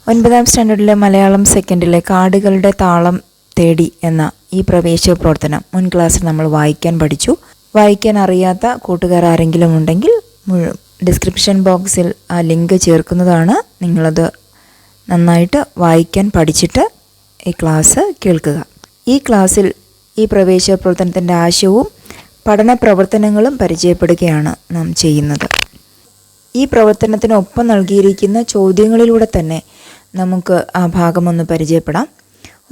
9ാം സ്റ്റാൻഡേർഡിലെ മലയാളം സെക്കൻഡിലെ കാടുകളുടെ താളം തേടി എന്ന ഈ പ്രവേശന പ്രവർത്തനം മുൻ ക്ലാസ്സിൽ നമ്മൾ വായിക്കാൻ പഠിച്ചു. വായിക്കാൻ അറിയാത്ത കൂട്ടുകാർ ആരെങ്കിലും ഉണ്ടെങ്കിൽ ഡിസ്ക്രിപ്ഷൻ ബോക്സിൽ ആ ലിങ്ക് ചേർക്കുന്നതാണ്. നിങ്ങളത് നന്നായിട്ട് വായിക്കാൻ പഠിച്ചിട്ട് ഈ ക്ലാസ് കേൾക്കുക. ഈ ക്ലാസ്സിൽ ഈ പ്രവേശന പ്രവർത്തനത്തിൻ്റെ ആശയവും പഠന പ്രവർത്തനങ്ങളും പരിചയപ്പെടുകയാണ് നാം ചെയ്യുന്നത്. ഈ പ്രവർത്തനത്തിനൊപ്പം നൽകിയിരിക്കുന്ന ചോദ്യങ്ങളിലൂടെ തന്നെ നമുക്ക് ആ ഭാഗമൊന്ന് പരിചയപ്പെടാം.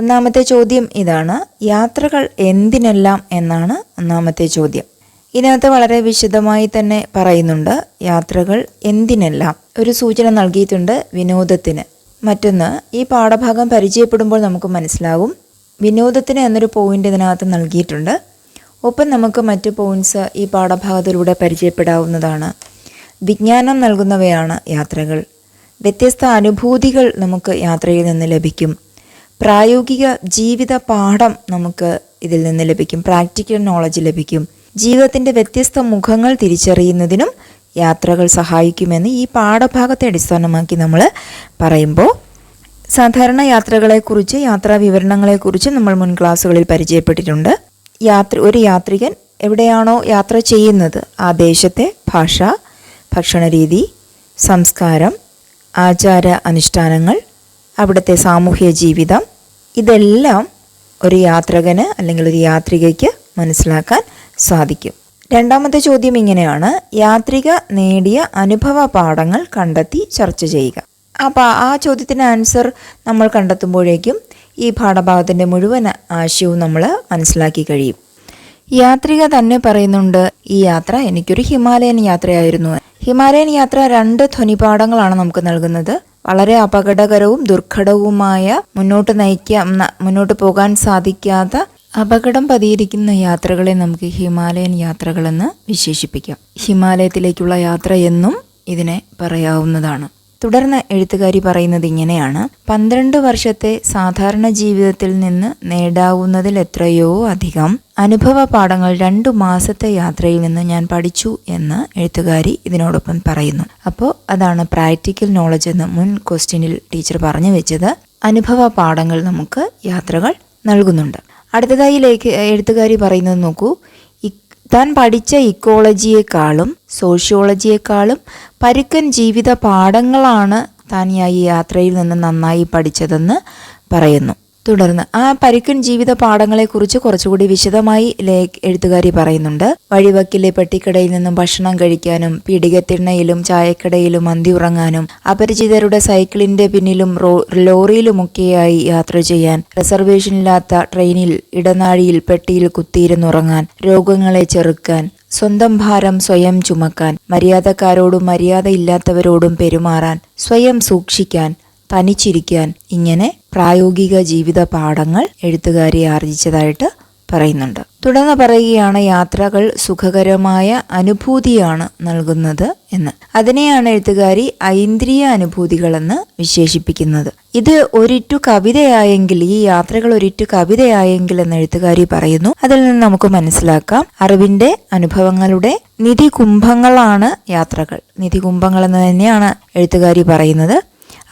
ഒന്നാമത്തെ ചോദ്യം ഇതാണ്: യാത്രകൾ എന്തിനെല്ലാം എന്നാണ് ഒന്നാമത്തെ ചോദ്യം. ഇതിനകത്ത് വളരെ വിശദമായി തന്നെ പറയുന്നുണ്ട് യാത്രകൾ എന്തിനെല്ലാം. ഒരു സൂചന നൽകിയിട്ടുണ്ട് വിനോദത്തിന്. മറ്റൊന്ന്, ഈ പാഠഭാഗം പരിചയപ്പെടുമ്പോൾ നമുക്ക് മനസ്സിലാവും വിനോദത്തിന് എന്നൊരു പോയിന്റ് ഇതിനകത്ത് നൽകിയിട്ടുണ്ട്. ഒപ്പം നമുക്ക് മറ്റ് പോയിന്റ്സ് ഈ പാഠഭാഗത്തിലൂടെ പരിചയപ്പെടാവുന്നതാണ്. വിജ്ഞാനം നൽകുന്നവയാണ് യാത്രകൾ. വ്യത്യസ്ത അനുഭൂതികൾ നമുക്ക് യാത്രയിൽ നിന്ന് ലഭിക്കും. പ്രായോഗിക ജീവിത പാഠം നമുക്ക് ഇതിൽ നിന്ന് ലഭിക്കും. പ്രാക്ടിക്കൽ നോളജ് ലഭിക്കും. ജീവിതത്തിൻ്റെ വ്യത്യസ്ത മുഖങ്ങൾ തിരിച്ചറിയുന്നതിനും യാത്രകൾ സഹായിക്കുമെന്ന് ഈ പാഠഭാഗത്തെ അടിസ്ഥാനമാക്കി നമ്മൾ പറയുമ്പോൾ, സാധാരണ യാത്രകളെക്കുറിച്ച് യാത്രാ വിവരണങ്ങളെക്കുറിച്ച് നമ്മൾ മുൻ ക്ലാസ്സുകളിൽ പരിചയപ്പെട്ടിട്ടുണ്ട്. ഒരു യാത്രികൻ എവിടെയാണോ യാത്ര ചെയ്യുന്നത് ആ ദേശത്തെ ഭാഷ, ഭക്ഷണരീതി, സംസ്കാരം, ആചാര അനുഷ്ഠാനങ്ങൾ, അവിടുത്തെ സാമൂഹ്യ ജീവിതം, ഇതെല്ലാം ഒരു യാത്രികന് അല്ലെങ്കിൽ ഒരു യാത്രികയ്ക്ക് മനസ്സിലാക്കാൻ സാധിക്കും. രണ്ടാമത്തെ ചോദ്യം ഇങ്ങനെയാണ്: യാത്രിക നേടിയ അനുഭവ പാഠങ്ങൾ കണ്ടെത്തി ചർച്ച ചെയ്യുക. അപ്പോൾ ആ ചോദ്യത്തിന് ആൻസർ നമ്മൾ കണ്ടെത്തുമ്പോഴേക്കും ഈ പാഠഭാഗത്തിൻ്റെ മുഴുവൻ ആശയവും നമ്മൾ മനസ്സിലാക്കി കഴിയും. യാത്രിക തന്നെ പറയുന്നുണ്ട്, ഈ യാത്ര എനിക്കൊരു ഹിമാലയൻ യാത്രയായിരുന്നു. ഹിമാലയൻ യാത്ര 2 ധ്വനിപാഠങ്ങളാണ് നമുക്ക് നൽകുന്നത്. വളരെ അപകടകരവും ദുർഘടവുമായ മുന്നോട്ട് പോകാൻ സാധിക്കാത്ത അപകടം പതിയിരിക്കുന്ന യാത്രകളെ നമുക്ക് ഹിമാലയൻ യാത്രകളെന്ന് വിശേഷിപ്പിക്കാം. ഹിമാലയത്തിലേക്കുള്ള യാത്ര എന്നും ഇതിനെ പറയാവുന്നതാണ്. തുടർന്ന് എഴുത്തുകാരി പറയുന്നത് ഇങ്ങനെയാണ്: 12 വർഷത്തെ സാധാരണ ജീവിതത്തിൽ നിന്ന് നേടാവുന്നതിൽ എത്രയോ അധികം അനുഭവ പാഠങ്ങൾ 2 മാസത്തെ യാത്രയിൽ നിന്ന് ഞാൻ പഠിച്ചു എന്ന് എഴുത്തുകാരി ഇതിനോടൊപ്പം പറയുന്നു. അപ്പോൾ അതാണ് പ്രാക്ടിക്കൽ നോളജ് എന്ന് മുൻ ക്വസ്റ്റ്യനിൽ ടീച്ചർ പറഞ്ഞു വെച്ചത്. അനുഭവ പാഠങ്ങൾ നമുക്ക് യാത്രകൾ നൽകുന്നുണ്ട്. അടുത്തതായി എഴുത്തുകാരി പറയുന്നത് നോക്കൂ: താൻ പഠിച്ച ഇക്കോളജിയെക്കാളും സോഷ്യോളജിയെക്കാളും പരുക്കൻ ജീവിത പാഠങ്ങളാണ് താൻ ഈ യാത്രയിൽ നിന്ന് നന്നായി പഠിച്ചതെന്ന് പറയുന്നു. തുടർന്ന് ആ പരുക്കൻ ജീവിത പാഠങ്ങളെക്കുറിച്ച് കുറച്ചുകൂടി വിശദമായി എഴുത്തുകാരി പറയുന്നുണ്ട്. വഴിവക്കിലെ പെട്ടിക്കടയിൽ നിന്നും ഭക്ഷണം കഴിക്കാനും, പീടികത്തിണ്ണയിലും ചായക്കടയിലും അന്തി ഉറങ്ങാനും, അപരിചിതരുടെ സൈക്കിളിന്റെ പിന്നിലും ലോറിയിലുമൊക്കെയായി യാത്ര ചെയ്യാൻ, റിസർവേഷനില്ലാത്ത ട്രെയിനിൽ ഇടനാഴിയിൽ പെട്ടിയിൽ കുത്തിയിരുന്നുറങ്ങാൻ, രോഗങ്ങളെ ചെറുക്കാൻ, സ്വന്തം ഭാരം സ്വയം ചുമക്കാൻ, മര്യാദക്കാരോടും മര്യാദയില്ലാത്തവരോടും പെരുമാറാൻ, സ്വയം സൂക്ഷിക്കാൻ, തനിച്ചിരിക്കാൻ, ഇങ്ങനെ പ്രായോഗിക ജീവിത പാഠങ്ങൾ എഴുത്തുകാരി ആർജിച്ചതായിട്ട് പറയുന്നുണ്ട്. തുടർന്ന് പറയുകയാണ് യാത്രകൾ സുഖകരമായ അനുഭൂതിയാണ് നൽകുന്നത് എന്ന്. അതിനെയാണ് എഴുത്തുകാരി ഐന്ദ്രിയ അനുഭൂതികളെന്ന് വിശേഷിപ്പിക്കുന്നത്. ഇത് ഒരിറ്റു കവിതയായെങ്കിൽ, ഈ യാത്രകൾ ഒരിറ്റു കവിതയായെങ്കിൽ എന്ന് എഴുത്തുകാരി പറയുന്നു. അതിൽ നിന്ന് നമുക്ക് മനസ്സിലാക്കാം അറിവിന്റെ അനുഭവങ്ങളുടെ നിധികുംഭങ്ങളാണ് യാത്രകൾ. നിധികുംഭങ്ങൾ എന്ന് തന്നെയാണ് എഴുത്തുകാരി പറയുന്നത്.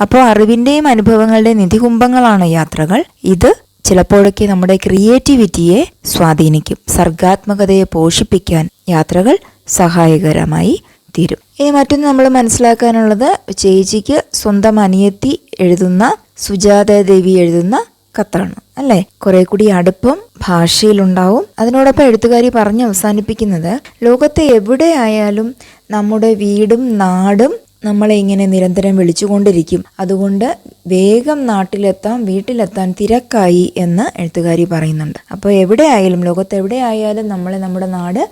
അപ്പോൾ അറിവിൻ്റെയും അനുഭവങ്ങളുടെയും നിധികുംഭങ്ങളാണ് യാത്രകൾ. ഇത് ചിലപ്പോഴൊക്കെ നമ്മുടെ ക്രിയേറ്റിവിറ്റിയെ സ്വാധീനിക്കും. സർഗാത്മകതയെ പോഷിപ്പിക്കാൻ യാത്രകൾ സഹായകരമായി തീരും. ഇനി മറ്റൊന്ന് നമ്മൾ മനസ്സിലാക്കാനുള്ളത്, ചേച്ചിക്ക് സ്വന്തം അനിയത്തി എഴുതുന്ന, സുജാത ദേവി എഴുതുന്ന കത്താണ് അല്ലേ. കുറെ കൂടി അടുപ്പം ഭാഷയിലുണ്ടാവും. അതിനോടൊപ്പം എഴുത്തുകാരി പറഞ്ഞ് അവസാനിപ്പിക്കുന്നത്, ലോകത്തെ എവിടെയായാലും നമ്മുടെ വീടും നാടും നമ്മളെ ഇങ്ങനെ നിരന്തരം വിളിച്ചുകൊണ്ടിരിക്കും. അതുകൊണ്ട് വേഗം വീട്ടിലെത്താൻ തിരക്കായി എന്ന് എഴുത്തുകാരി പറയുന്നുണ്ട്. അപ്പോൾ എവിടെയായാലും, ലോകത്ത് എവിടെയായാലും നമ്മളെ നമ്മുടെ നാട്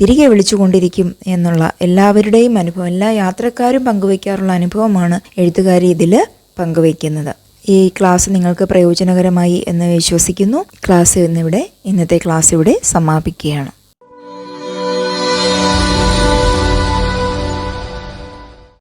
തിരികെ വിളിച്ചുകൊണ്ടിരിക്കും എന്നുള്ള എല്ലാവരുടെയും അനുഭവം, എല്ലാ യാത്രക്കാരും പങ്കുവയ്ക്കാറുള്ള അനുഭവമാണ് എഴുത്തുകാരി ഇതിൽ പങ്കുവയ്ക്കുന്നത്. ഈ ക്ലാസ് നിങ്ങൾക്ക് പ്രയോജനകരമായി എന്ന് വിശ്വസിക്കുന്നു. ഇന്നത്തെ ക്ലാസ് ഇവിടെ സമാപിക്കുകയാണ്.